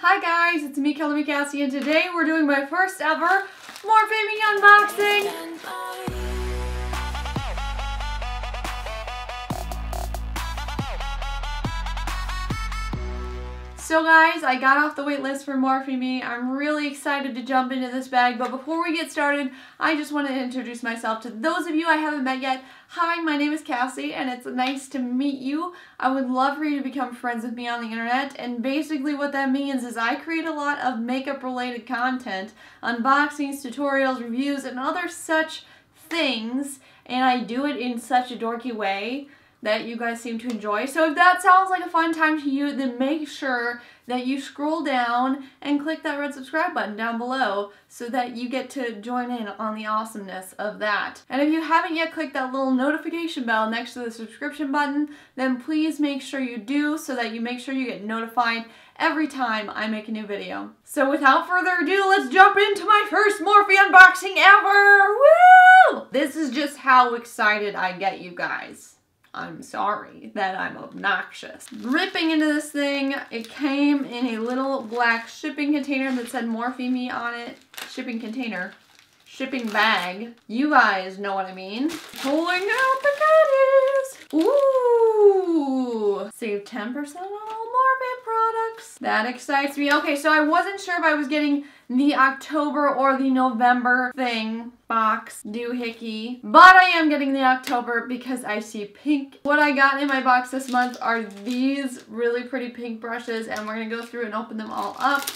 Hi guys, it's me, ColorMeCassie, and today we're doing my first ever MorpheMe unboxing. So guys, I got off the wait list for MorpheMe. I'm really excited to jump into this bag, but before we get started, I just want to introduce myself to those of you I haven't met yet. Hi, my name is Cassie, and it's nice to meet you. I would love for you to become friends with me on the internet, and basically what that means is I create a lot of makeup-related content, unboxings, tutorials, reviews, and other such things, and I do it in such a dorky way that you guys seem to enjoy. So if that sounds like a fun time to you, then make sure that you scroll down and click that red subscribe button down below so that you get to join in on the awesomeness of that. And if you haven't yet clicked that little notification bell next to the subscription button, then please make sure you do so that you make sure you get notified every time I make a new video. So without further ado, let's jump into my first Morphe unboxing ever! Woo! This is just how excited I get, you guys. I'm sorry that I'm obnoxious. Ripping into this thing, it came in a little black shipping container that said MorpheMe on it. Shipping container. Shipping bag. You guys know what I mean. Pulling out the goodies. Ooh! Save 10% on all Morphe products. That excites me. Okay, so I wasn't sure if I was getting the October or the November thing box doohickey, but I am getting the October because I see pink. What I got in my box this month are these really pretty pink brushes, and we're gonna go through and open them all up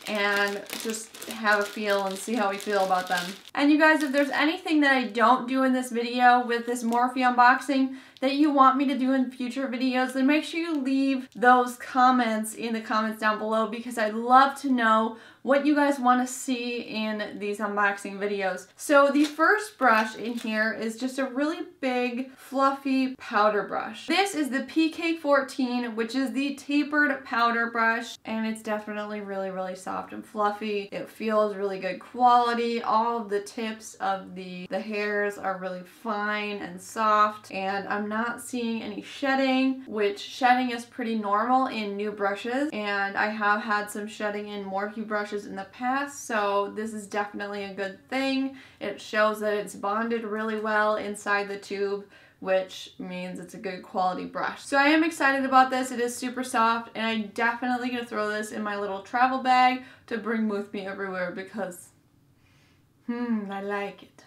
and just have a feel and see how we feel about them. And you guys, if there's anything that I don't do in this video with this Morphe unboxing that you want me to do in future videos, then make sure you leave those comments in the comments down below, because I'd love to know what you guys want to see in these unboxing videos. So the first brush in here is just a really big fluffy powder brush. This is the PK14, which is the tapered powder brush, and it's definitely really soft and fluffy. It feels really good quality. All of the tips of the hairs are really fine and soft, and I'm not seeing any shedding, which shedding is pretty normal in new brushes, and I have had some shedding in Morphe brushes in the past, so this is definitely a good thing. It shows that it's bonded really well inside the tube, which means it's a good quality brush. So I am excited about this. It is super soft, and I'm definitely gonna throw this in my little travel bag to bring with me everywhere because I like it.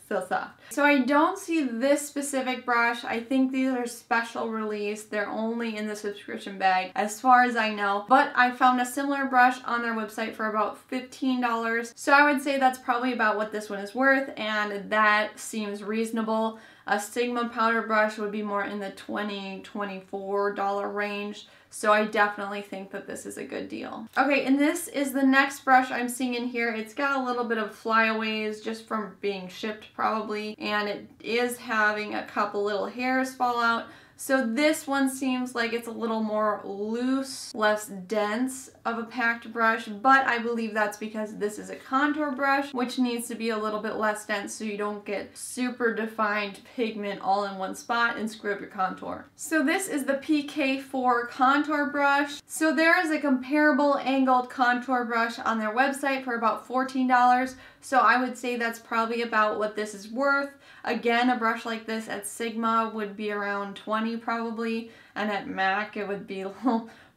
So soft. So I don't see this specific brush. I think these are special release. They're only in the subscription bag as far as I know. But I found a similar brush on their website for about $15. So I would say that's probably about what this one is worth, and that seems reasonable. A Sigma powder brush would be more in the $20, $24 range. So I definitely think that this is a good deal. Okay, and this is the next brush I'm seeing in here. It's got a little bit of flyaways just from being shipped probably, and it is having a couple little hairs fall out. So this one seems like it's a little more loose, less dense of a packed brush, but I believe that's because this is a contour brush, which needs to be a little bit less dense so you don't get super defined pigment all in one spot and screw up your contour. So this is the PK4 contour brush. So there is a comparable angled contour brush on their website for about $14. So I would say that's probably about what this is worth. Again, a brush like this at Sigma would be around 20 probably, and at MAC it would be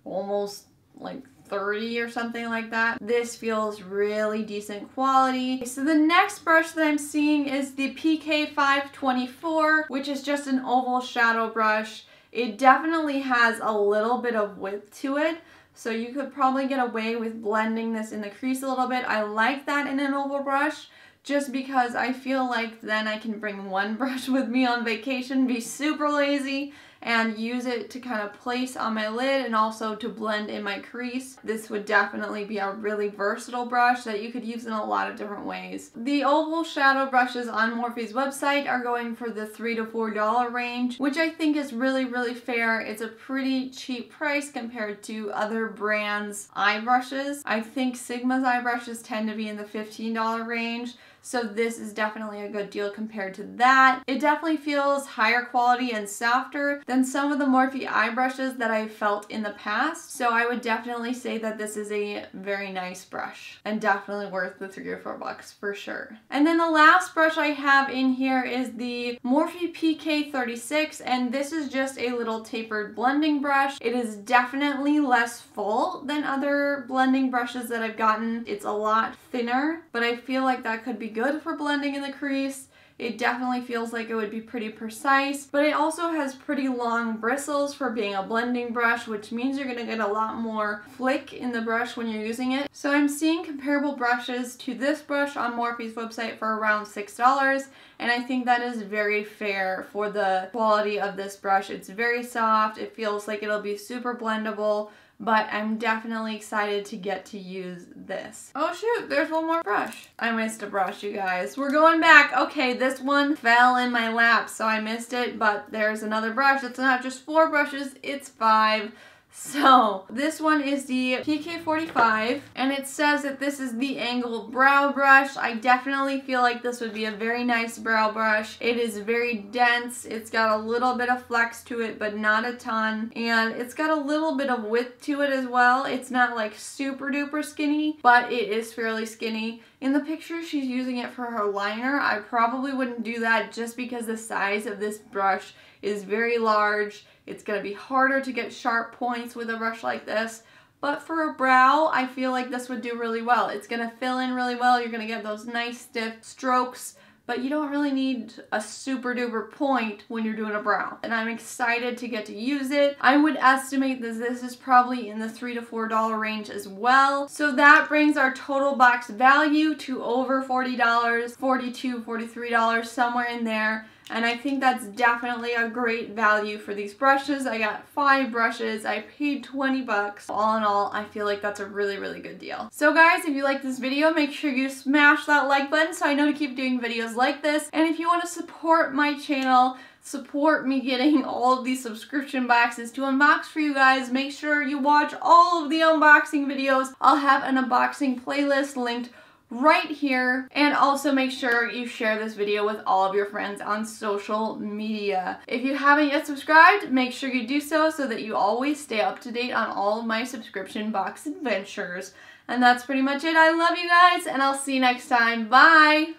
almost like 30 or something like that. This feels really decent quality. So the next brush that I'm seeing is the PK524, which is just an oval shadow brush. It definitely has a little bit of width to it, so you could probably get away with blending this in the crease a little bit. I like that in an oval brush, just because I feel like then I can bring one brush with me on vacation, be super lazy, and use it to kind of place on my lid and also to blend in my crease. This would definitely be a really versatile brush that you could use in a lot of different ways. The oval shadow brushes on Morphe's website are going for the $3 to $4 range, which I think is really fair. It's a pretty cheap price compared to other brands' eye brushes. I think Sigma's eye brushes tend to be in the $15 range. so this is definitely a good deal compared to that. It definitely feels higher quality and softer than some of the Morphe eye brushes that I've felt in the past, so I would definitely say that this is a very nice brush and definitely worth the $3 or $4 for sure. And then the last brush I have in here is the Morphe PK36, and this is just a little tapered blending brush. It is definitely less full than other blending brushes that I've gotten. It's a lot thinner, but I feel like that could be good for blending in the crease. It definitely feels like it would be pretty precise, but it also has pretty long bristles for being a blending brush, which means you're gonna get a lot more flick in the brush when you're using it. So I'm seeing comparable brushes to this brush on Morphe's website for around $6, and I think that is very fair for the quality of this brush. It's very soft, it feels like it'll be super blendable, but I'm definitely excited to get to use this. Oh shoot, there's one more brush. I missed a brush, you guys. We're going back. Okay, this one fell in my lap, so I missed it, but there's another brush. It's not just 4 brushes, it's 5. So this one is the PK45, and it says that this is the angled brow brush. I definitely feel like this would be a very nice brow brush. It is very dense. It's got a little bit of flex to it, but not a ton. And it's got a little bit of width to it as well. It's not like super duper skinny, but it is fairly skinny. In the picture, she's using it for her liner. I probably wouldn't do that just because the size of this brush is very large. It's going to be harder to get sharp points with a brush like this, but for a brow, I feel like this would do really well. It's going to fill in really well. You're going to get those nice stiff strokes, but you don't really need a super duper point when you're doing a brow. And I'm excited to get to use it. I would estimate that this is probably in the $3 to $4 range as well. So that brings our total box value to over $40, $42, $43, somewhere in there. And I think that's definitely a great value for these brushes. I got 5 brushes. I paid $20. All in all, I feel like that's a really, really good deal. So guys, if you like this video, make sure you smash that like button so I know to keep doing videos like this. And if you want to support my channel, support me getting all of these subscription boxes to unbox for you guys, make sure you watch all of the unboxing videos. I'll have an unboxing playlist linked right here, and also make sure you share this video with all of your friends on social media. If you haven't yet subscribed, make sure you do so that you always stay up to date on all of my subscription box adventures. And that's pretty much it. I love you guys, and I'll see you next time. Bye!